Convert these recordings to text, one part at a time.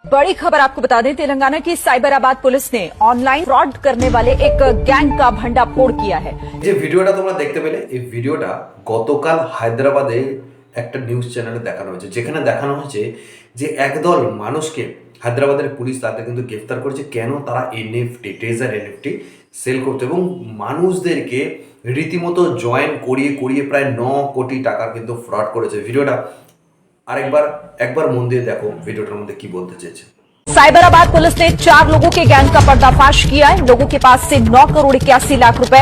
बड़ी खबर आपको बता दें, तेलंगाना की साइबराबाद पुलिस ने ऑनलाइन फ्रॉड करने वाले एक गैंग का भंडाफोड़ किया है। যে ভিডিওটা তোমরা দেখতে পেলে, এই ভিডিওটা গতকাল হায়দ্রাবাদে একটা নিউজ চ্যানেলে দেখানো হয়েছে, যেখানে দেখানো হয়েছে যে একদল মানুষকে হায়দ্রাবাদের পুলিশ তাদের কিন্তু গ্রেফতার করেছে। কেন? তারা এনএফটি, ট্রেজার এনএফটি সেল করতো এবং মানুষদেরকে রীতিমতো জয়েন করিয়ে করিয়ে প্রায় 9 কোটি টাকার কিন্তু ফ্রড করেছে। ভিডিওটা একবার মন দিয়ে দেখো ভিডিওটার মধ্যে কি বলতে চেয়েছে। साइबराबाद पुलिस ने 4 लोगों के गैंग का पर्दाफाश किया है। लोगों के पास से 9 करोड़ 81 लाख रुपए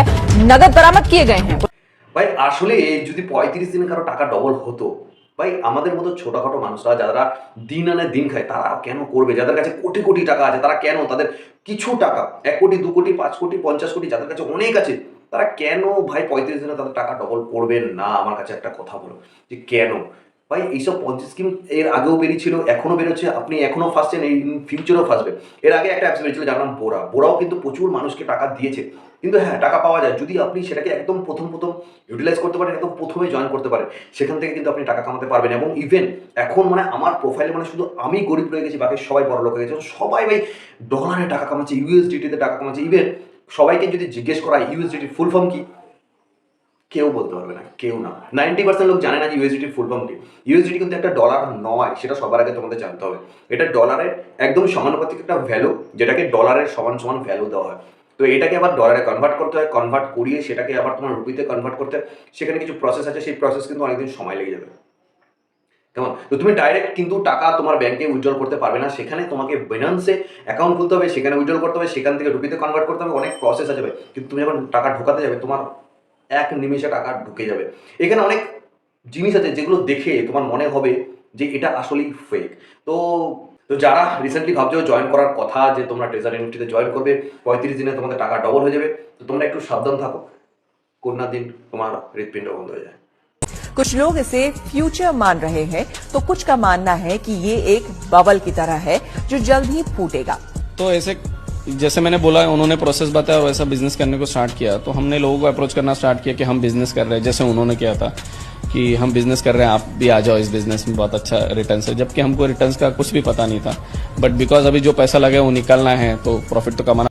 नगद बरामद किए गए हैं। ভাই আসলে যদি 35 দিনে কারো টাকা ডবল হতো, ভাই আমাদের মতো ছোটখাটো মানুষরা যারা দিন আনে দিন খায় তারা কেন করবে? যাদের কাছে কোটি কোটি টাকা আছে তারা কেন, তাদের কিছু টাকা 1 কোটি 2 কোটি 5 কোটি 50 কোটি যাদের কাছে অনেক আছে, তারা কেন ভাই 35 দিনে তাদের টাকা ডবল করবেন না? আমার কাছে একটা কথা বলো যে কেন ভাই? এইসব পঞ্চায়েত স্কিম এর আগেও বেরিয়েছিল, এখনো বেরোচ্ছে, আপনি এখনো ফাঁসছেন, এই ফিউচারও ফাঁসবে। এর আগে একটা অ্যাপস বেরিয়েছিল যার নাম বোরাও কিন্তু প্রচুর মানুষকে টাকা দিয়েছে। কিন্তু হ্যাঁ, টাকা পাওয়া যায় যদি আপনি সেটাকে একদম প্রথম ইউটিলাইজ করতে পারেন, একদম প্রথমে জয়েন করতে পারেন, সেখান থেকে কিন্তু আপনি টাকা কামাতে পারবেন। এবং ইভেন এখন মানে আমার প্রোফাইলে মানে শুধু আমি গরিব রয়ে গেছি, বাকি সবাই বড় লোক হয়ে গেছে। সবাই ভাই ডলারে টাকা কামাচ্ছে, ইউএসডিটিতে টাকা কামাচ্ছে। ইভেন সবাইকে যদি জিজ্ঞেস করা ইউএসডিটির ফুল ফর্ম কি, কেউ বলতে পারবে না, কেউ না। 90% লোক জানে না যে ইউএসডিটির ফুল ফর্ম কি। ইউএসডিটি কিন্তু একটা ডলার নয়, সেটা সবার আগে তোমাদের জানতে হবে। এটা ডলারের একদম সমানুপাতিক একটা ভ্যালু, যেটাকে ডলারের সমান সমান ভ্যালু দেওয়া হয়। তো এটাকে আবার ডলারে কনভার্ট করতে হয়, কনভার্ট করিয়ে সেটাকে আবার তোমার রুপিতে কনভার্ট করতে হয়। সেখানে কিছু প্রসেস আছে, সেই প্রসেস কিন্তু অনেকদিন সময় লেগে যাবে। কেমন? তো তুমি ডাইরেক্ট কিন্তু টাকা তোমার ব্যাংকে উইথড্রল করতে পারবে না, সেখানে তোমাকে বাইন্যান্সে অ্যাকাউন্ট খুলতে হবে, সেখানে উইথড্রল করতে হবে, সেখান থেকে রুপিতে কনভার্ট করতে হবে, অনেক প্রসেস আছে ভাই। কিন্তু তুমি যখন টাকা ঢোকাতে যাবে তোমার 1 নিমেষে টাকা ঢুকে যাবে। এখানে অনেক জিনিস আছে যেগুলো দেখে তোমার মনে হবে যে এটা আসলেই ফেক। তো যারা রিসেন্টলি ভাবছো জয়েন করার কথা, যে তোমরা ট্রেজার এনএফটিতে জয়েন করবে, 35 দিনে তোমাদের টাকা ডবল হয়ে যাবে, তো তোমরা একটু সাবধান থাকো, কোন না দিন তোমার হৃৎপিণ্ড বন্ধ হয়ে যায়। कुछ लोग इसे फ्यूचर मान रहे हैं, तो कुछ का मानना है कि ये एक बबल की तरह है जो जल्द ही फूटेगा। तो ऐसे जैसे मैंने बोला, उन्होंने प्रोसेस बताया वैसा बिजनेस करने को स्टार्ट किया, तो हमने लोगों को अप्रोच करना स्टार्ट किया कि हम बिजनेस कर रहे हैं, जैसे उन्होंने किया था कि हम बिजनेस कर रहे हैं, आप भी आ जाओ इस बिजनेस में, बहुत अच्छा रिटर्न है। जबकि हमको रिटर्न का कुछ भी पता नहीं था, बट बिकॉज अभी जो पैसा लगे वो निकलना है, तो प्रॉफिट तो कमाना